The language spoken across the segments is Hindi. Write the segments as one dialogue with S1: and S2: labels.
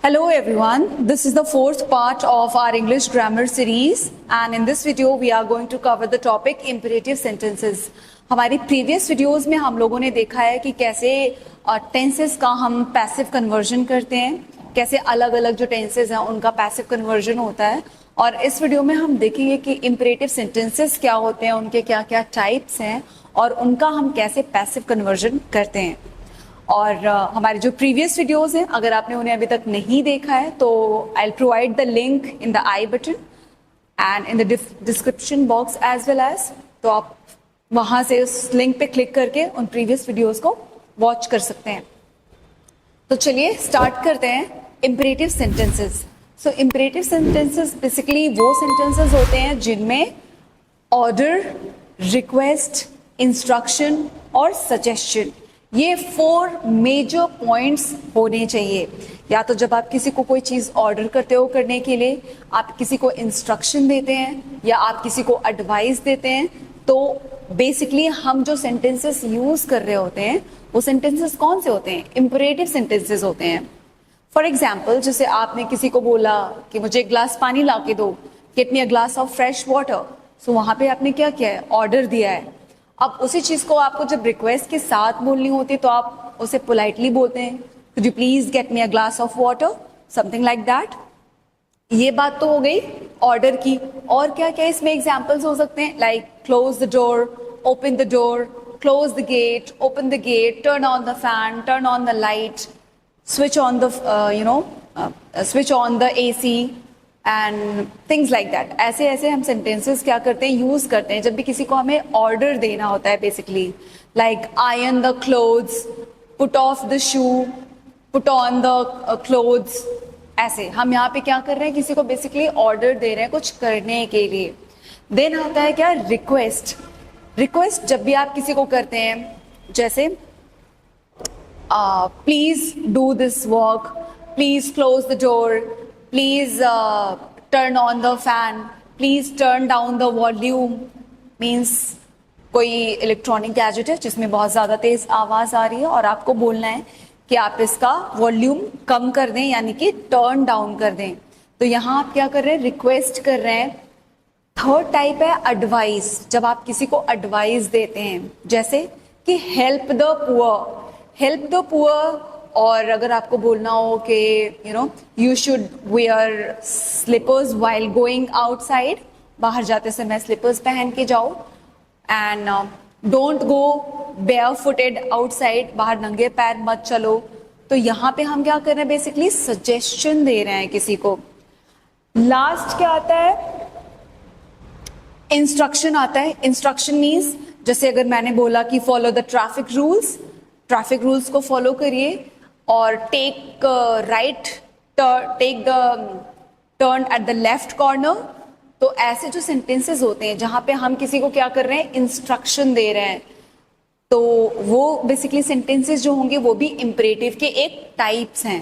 S1: Hello everyone, this is the fourth part of our English grammar series and in this video we are going to cover the topic imperative sentences. हमारी previous videos में हम लोगों ने देखा है कि कैसे tenses का हम passive conversion करते हैं, कैसे अलग अलग जो tenses हैं उनका passive conversion होता है और इस वीडियो में हम देखेंगे कि imperative sentences क्या होते हैं, उनके क्या क्या types हैं और उनका हम कैसे passive conversion करते हैं. और हमारे जो प्रीवियस वीडियोस हैं अगर आपने उन्हें अभी तक नहीं देखा है तो I will provide the link in the i button and in the description box as well as, तो आप वहां से उस लिंक पे क्लिक करके उन प्रीवियस वीडियोस को वॉच कर सकते हैं. तो चलिए स्टार्ट करते हैं इम्परेटिव सेंटेंसेस. सो इम्परेटिव सेंटेंसेस बेसिकली वो सेंटेंसेस होते हैं जिनमें ऑर्डर, रिक्वेस्ट, इंस्ट्रक्शन और सजेशन, ये 4 मेजर पॉइंट्स होने चाहिए. या तो जब आप किसी को कोई चीज़ ऑर्डर करते हो करने के लिए, आप किसी को इंस्ट्रक्शन देते हैं या आप किसी को एडवाइस देते हैं, तो बेसिकली हम जो सेंटेंसेस यूज कर रहे होते हैं वो सेंटेंसेस कौन से होते हैं? इंपरेटिव सेंटेंसेस होते हैं. फॉर एग्जाम्पल, जैसे आपने किसी को बोला कि मुझे एक ग्लास पानी ला के दो, get me a glass of fresh water. So वहां पे आपने क्या किया है? ऑर्डर दिया है. अब उसी चीज को आपको जब रिक्वेस्ट के साथ बोलनी होती है तो आप उसे पोलाइटली बोलते हैं, could you please get me a glass of water, something like that. ये बात तो हो गई ऑर्डर की. और क्या क्या इसमें एग्जांपल्स हो सकते हैं? Like close the door, open the door, close the gate, open the gate, turn on the fan, turn on the light, switch on the switch on the AC and things like that. ऐसे ऐसे हम सेंटेंसेस क्या करते हैं? यूज करते हैं जब भी किसी को हमें ऑर्डर देना होता है. Basically like iron the clothes, put off the shoe, put on the clothes. ऐसे हम यहाँ पे क्या कर रहे हैं? किसी को बेसिकली ऑर्डर दे रहे हैं कुछ करने के लिए. देन आता है क्या? रिक्वेस्ट. रिक्वेस्ट जब भी आप किसी को करते हैं, जैसे please do this work, please close the door, please turn on the fan, please turn down the volume. Means कोई इलेक्ट्रॉनिक गैजेट है जिसमें बहुत ज़्यादा तेज आवाज़ आ रही है और आपको बोलना है कि आप इसका वॉल्यूम कम कर दें, यानी कि टर्न डाउन कर दें. तो यहाँ आप क्या कर रहे हैं? रिक्वेस्ट कर रहे हैं. थर्ड टाइप है एडवाइस. जब आप किसी को एडवाइस देते हैं, जैसे कि help the poor, help the poor. और अगर आपको बोलना हो कि you should wear slippers while going outside, बाहर जाते समय स्लीपर्स पहन के जाओ. And don't go barefooted outside, बाहर नंगे पैर मत चलो. तो यहाँ पे हम क्या कर रहे हैं? बेसिकली सजेशन दे रहे हैं किसी को. लास्ट क्या आता है? इंस्ट्रक्शन आता है. इंस्ट्रक्शन मीन्स जैसे अगर मैंने बोला कि follow the traffic rules, traffic rules को फॉलो करिए और take right, take the turn at the left corner. तो ऐसे जो सेंटेंसेस होते हैं जहां पे हम किसी को क्या कर रहे हैं? इंस्ट्रक्शन दे रहे हैं, तो वो बेसिकली सेंटेंसेस जो होंगे वो भी इंपरेटिव के एक टाइप्स हैं.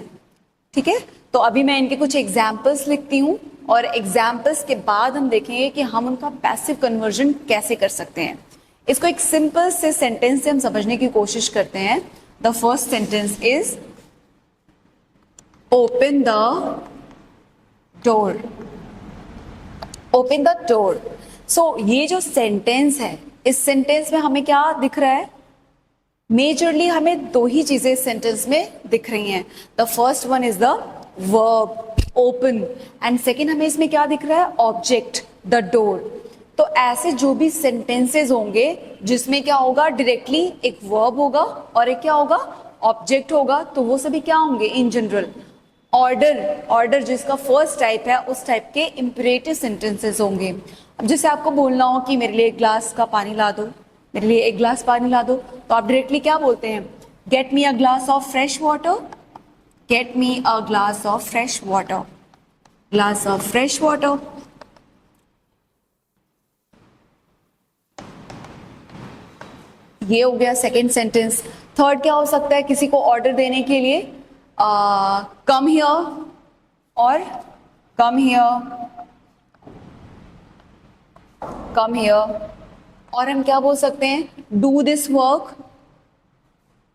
S1: ठीक है, तो अभी मैं इनके कुछ एग्जाम्पल्स लिखती हूँ और एग्जाम्पल्स के बाद हम देखेंगे कि हम उनका पैसिव कन्वर्जन कैसे कर सकते हैं. इसको एक सिंपल से सेंटेंस से हम समझने की कोशिश करते हैं. The first sentence is open the door. Open the door. So ये जो सेंटेंस है, इस सेंटेंस में हमें क्या दिख रहा है? मेजरली हमें 2 ही चीजें इस सेंटेंस में दिख रही हैं. The first one is the verb open and second हमें इसमें क्या दिख रहा है? Object the door. तो ऐसे जो भी सेंटेंसेस होंगे जिसमें क्या होगा? डायरेक्टली एक वर्ब होगा और एक क्या होगा? ऑब्जेक्ट होगा. तो वो सभी क्या होंगे? In general order. ऑर्डर जिसका फर्स्ट टाइप है उस टाइप के इंपरेटिव सेंटेंसेस होंगे. अब जैसे आपको बोलना हो कि मेरे लिए एक ग्लास का पानी ला दो, मेरे लिए एक ग्लास पानी ला दो, तो आप डायरेक्टली क्या बोलते हैं? Gate me a glass of fresh water, gate me a glass of fresh water, glass of fresh water. ये हो गया सेकेंड सेंटेंस. थर्ड क्या हो सकता है? किसी को ऑर्डर देने के लिए कम हियर और कम हियर, कम हियर. और हम क्या बोल सकते हैं? Do this work.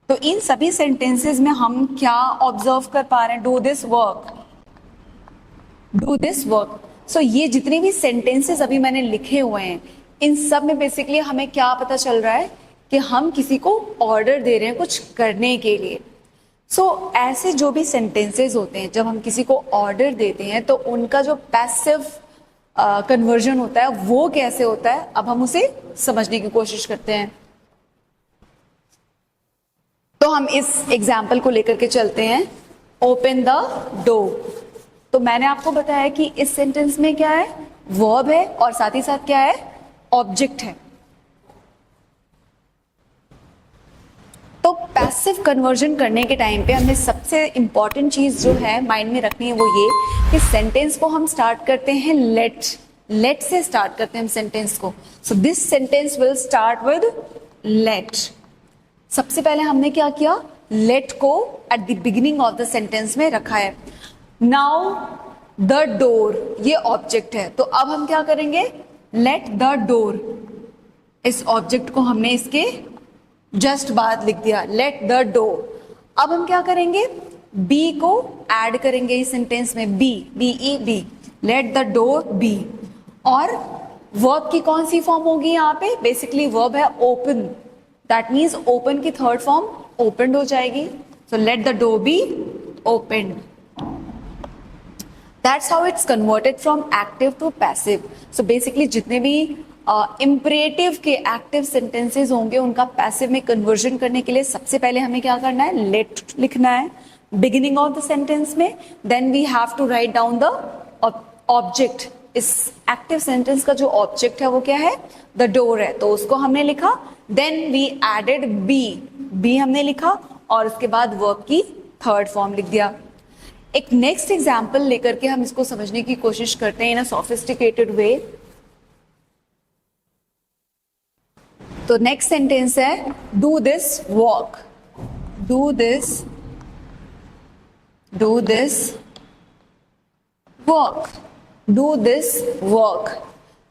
S1: तो इन सभी सेंटेंसेस में हम क्या ऑब्जर्व कर पा रहे हैं? Do this work. Do this work. So ये जितने भी सेंटेंसेस अभी मैंने लिखे हुए हैं, इन सब में बेसिकली हमें क्या पता चल रहा है कि हम किसी को ऑर्डर दे रहे हैं कुछ करने के लिए। सो ऐसे जो भी सेंटेंसेस होते हैं, जब हम किसी को ऑर्डर देते हैं तो उनका जो पैसिव कन्वर्जन होता है वो कैसे होता है, अब हम उसे समझने की कोशिश करते हैं। तो हम इस एग्जाम्पल को लेकर के चलते हैं, ओपन द डोर। तो मैंने आपको बताया कि इस सेंटेंस में क्या है, वर्ब है और साथ ही साथ क्या है, ऑब्जेक्ट है। तो पैसिव कन्वर्जन करने के टाइम पे हमें सबसे इंपॉर्टेंट चीज जो है माइंड में रखनी है वो ये कि सेंटेंस को हम स्टार्ट करते हैं लेट से स्टार्ट करते हैं हम सेंटेंस को। So this sentence will start with let. सबसे पहले हमने क्या किया, लेट को at the beginning of the sentence में रखा है। नाउ द डोर, ये ऑब्जेक्ट है, तो अब हम क्या करेंगे, लेट द डोर, इस ऑब्जेक्ट को हमने इसके जस्ट बाद लिख दिया, लेट द डोर। अब हम क्या करेंगे, बी को ऐड करेंगे इस सेंटेंस में, be, let the door be. और वर्ब की कौन सी फॉर्म होगी यहाँ पे, बेसिकली वर्ब है ओपन, दैट मीन्स ओपन की थर्ड फॉर्म ओपनड हो जाएगी। So let the door be opened. That's how it's converted from active to passive. So basically जितने भी imperative के active sentences होंगे उनका passive में conversion करने के लिए सबसे पहले हमें क्या करना है, let लिखना है beginning of the sentence में, then we have to write down the object. इस active sentence का जो object है वो क्या है, the door है, तो उसको हमने लिखा, then we added be हमने लिखा और उसके बाद verb की third form लिख दिया। एक नेक्स्ट एग्जाम्पल लेकर के हम इसको समझने की कोशिश करते हैं इन अ सोफिस्टिकेटेड वे। तो नेक्स्ट सेंटेंस है do this walk, do this walk, do this work.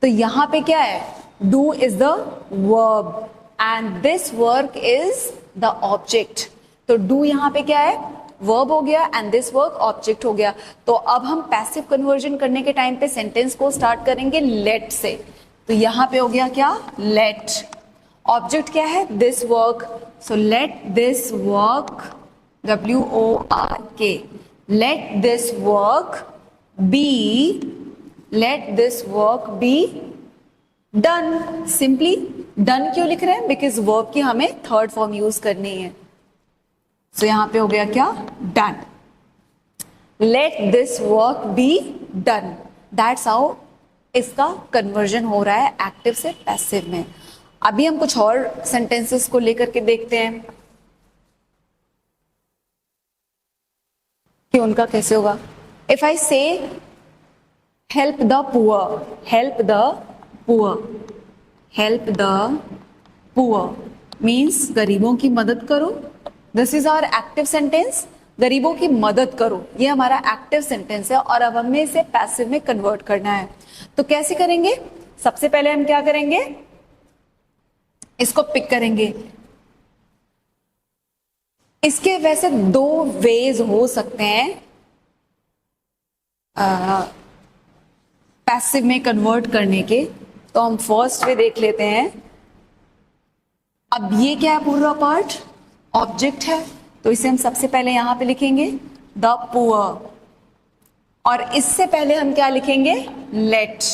S1: तो यहां पे क्या है, do is the verb and this work is the object. तो डू यहां पे क्या है, वर्ब हो गया एंड दिस वर्क ऑब्जेक्ट हो गया। तो अब हम पैसिव कन्वर्जन करने के टाइम पे सेंटेंस को स्टार्ट करेंगे लेट से। तो यहां पे हो गया क्या, लेट, ऑब्जेक्ट क्या है, this work, so let this work, WORK, let this work be, let this work be done. Simply done क्यों लिख रहे हैं, बिकॉज वर्ब की हमें थर्ड फॉर्म यूज करनी है। सो यहां पे हो गया क्या, done, late this work be done. That's how इसका कन्वर्जन हो रहा है एक्टिव से पैसिव में। अभी हम कुछ और सेंटेंसेस को लेकर के देखते हैं कि उनका कैसे होगा। If I say help the poor, help the poor, help the poor means गरीबों की मदद करो। This is our active sentence, गरीबों की मदद करो, ये हमारा एक्टिव सेंटेंस है और अब हमें इसे पैसिव में कन्वर्ट करना है। तो कैसे करेंगे, सबसे पहले हम क्या करेंगे, इसको पिक करेंगे। इसके वैसे दो वेज हो सकते हैं पैसिव में कन्वर्ट करने के। तो हम फर्स्ट वे देख लेते हैं। अब ये क्या है, पूरा पार्ट ऑब्जेक्ट है, तो इसे हम सबसे पहले यहां पे लिखेंगे द पुअर, और इससे पहले हम क्या लिखेंगे, लेट,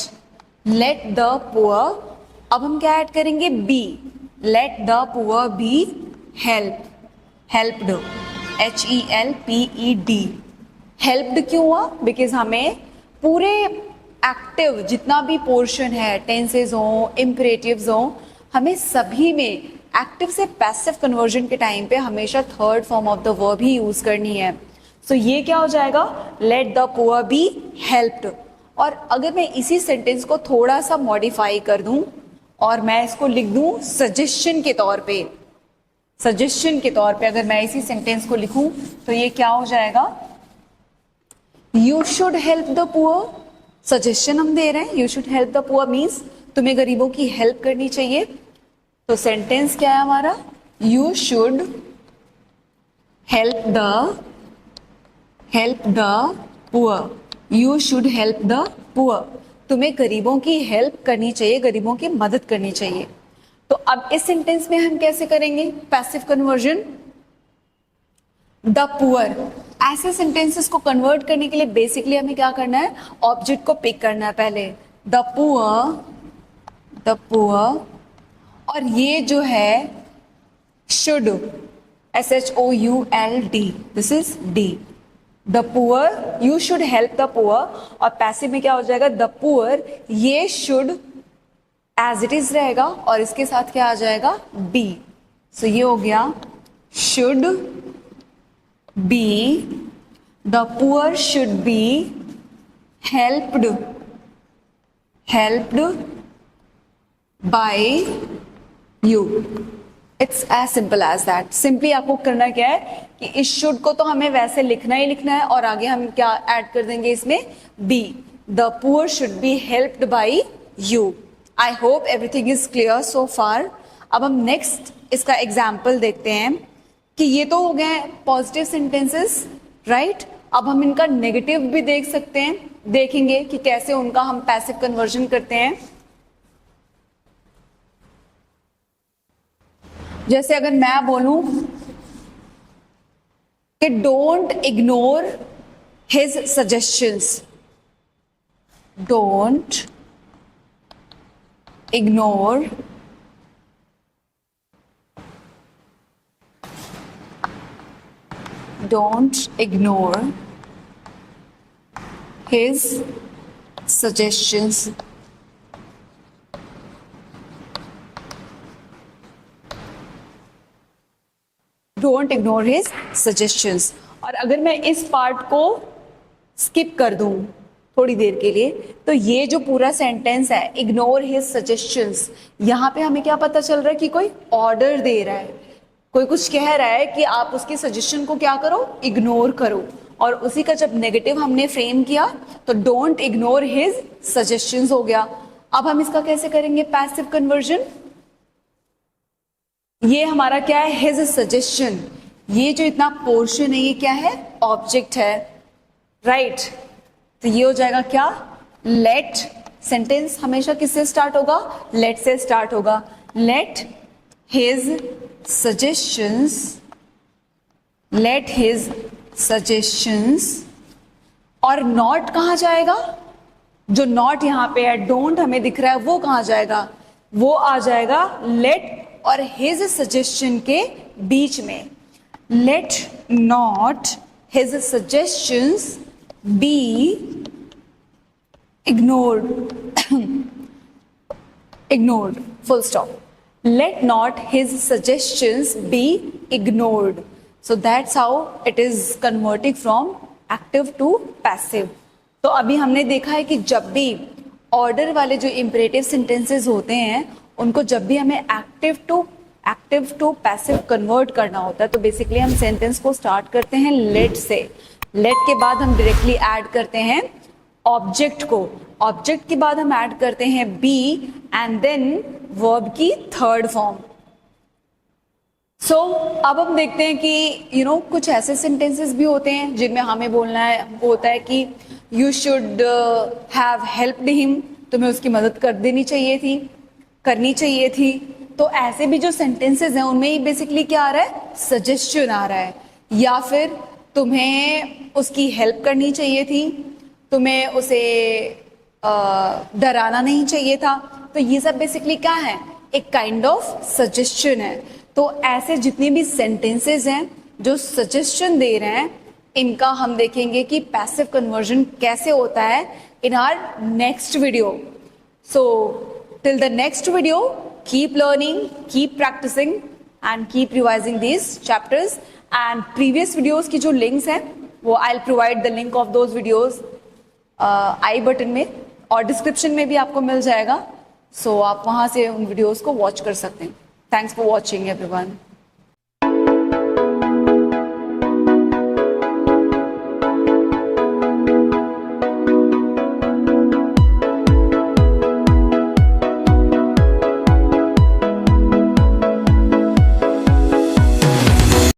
S1: लेट द पुअर। अब हम क्या ऐड करेंगे, be, let the poor be help, helped, HELPED। Helped क्यों हुआ, बिकॉज हमें पूरे एक्टिव जितना भी पोर्शन है, टेंसेज हो, इम्परेटिव्स हो, हमें सभी में एक्टिव से पैसिव कन्वर्जन के टाइम पे हमेशा third form of the verb he use करनी है। सो ये क्या हो जाएगा, late the poor be helped. और अगर मैं इसी सेंटेंस को थोड़ा सा मॉडिफाई कर दूं और मैं इसको लिख दूं सजेशन के तौर पे, सजेशन के तौर पे अगर मैं इसी सेंटेंस को लिखूं तो ये क्या हो जाएगा, you should help the poor. Suggestion हम दे रहे हैं, you should help the poor means तुम्हें गरीबों की हेल्प करनी चाहिए। तो सेंटेंस क्या है हमारा, you should help the poor, you should help the poor, तुम्हें गरीबों की हेल्प करनी चाहिए, गरीबों की मदद करनी चाहिए। तो अब इस सेंटेंस में हम कैसे करेंगे पैसिव कन्वर्जन, द पुअर। ऐसे सेंटेंसेस को कन्वर्ट करने के लिए बेसिकली हमें क्या करना है, ऑब्जेक्ट को पिक करना है पहले, द पुअर, और ये जो है should, SHOULD, this is D, the poor, you should help the poor, और पैसिव में क्या हो जाएगा, द पुअर, ये शुड एज इट इज रहेगा और इसके साथ क्या आ जाएगा, बी। सो ये हो गया should be, the poor should be helped by you. It's as simple as that. Simply आपको करना क्या है कि इस शुड को तो हमें वैसे लिखना ही लिखना है, और आगे हम क्या ऐड कर देंगे इसमें, B, the poor should be helped by you. I hope everything is clear so far. अब हम नेक्स्ट इसका एग्जाम्पल देखते हैं कि ये तो हो गए पॉजिटिव सेंटेंसेस, राइट। अब हम इनका नेगेटिव भी देख सकते हैं, देखेंगे कि कैसे उनका हम पैसिव कन्वर्जन करते हैं। जैसे अगर मैं बोलूं कि don't ignore his suggestions, don't ignore his suggestions, don't ignore his suggestions. और अगर मैं इस पार्ट को स्किप कर दूं थोड़ी देर के लिए, तो ये जो पूरा सेंटेंस है इग्नोर हिज सजेशंस, यहाँ पे हमें क्या पता चल रहा है कि कोई ऑर्डर दे रहा है, कोई कुछ कह रहा है कि आप उसके सजेशन को क्या करो, इग्नोर करो। और उसी का जब नेगेटिव हमने फ्रेम किया तो डोंट इग्नोर हिज सजेशंस हो गया। अब हम इसका कैसे करेंगे पैसिव कन्वर्जन, ये हमारा क्या है, हिज सजेशन, ये जो इतना पोर्शन है ये क्या है, ऑब्जेक्ट है, राइट। तो ये हो जाएगा क्या, लेट, सेंटेंस हमेशा किससे स्टार्ट होगा, लेट से स्टार्ट होगा, लेट हिज सजेशंस, और नॉट कहां जाएगा, जो नॉट यहां पे है, डोंट हमें दिख रहा है, वो कहां जाएगा, वो आ जाएगा लेट और हिज सजेशन के बीच में। Let not his suggestions be ignored, full stop. Let not his suggestions be ignored. So that's how it is converting from active to passive. तो अभी हमने देखा है कि जब भी ऑर्डर वाले जो इम्परेटिव सेंटेंसेस होते हैं उनको जब भी हमें एक्टिव टू पैसिव कन्वर्ट करना होता है, तो बेसिकली हम सेंटेंस को स्टार्ट करते हैं लेट से। लेट के बाद हम डायरेक्टली ऐड करते हैं ऑब्जेक्ट को, ऑब्जेक्ट के बाद हम ऐड करते हैं बी, एंड देन वर्ब की थर्ड फॉर्म। सो अब हम देखते हैं कि कुछ ऐसे सेंटेंसेस भी होते हैं जिनमें हमें बोलना है, वो होता है कि you should have helped him, तुम्हें उसकी मदद करनी चाहिए थी। तो ऐसे भी जो सेंटेंसेस हैं उनमें बेसिकली क्या आ रहा है, सजेशन आ रहा है, या फिर तुम्हें उसकी हेल्प करनी चाहिए थी, तुम्हें उसे डराना नहीं चाहिए था। तो ये सब बेसिकली क्या है, एक काइंड ऑफ सजेशन है। तो ऐसे जितने भी सेंटेंसेस हैं जो सजेशन दे रहे हैं, इनका हम देखेंगे कि पैसिव कन्वर्जन कैसे होता है in our next video. So till the next video, keep learning, keep practicing and keep revising these chapters, and previous videos की जो links हैं वो I'll provide the link of those videos I button में, और डिस्क्रिप्शन में भी आपको मिल जाएगा। सो आप वहाँ से उन वीडियोस को वॉच कर सकते हैं। Thanks for watching everyone.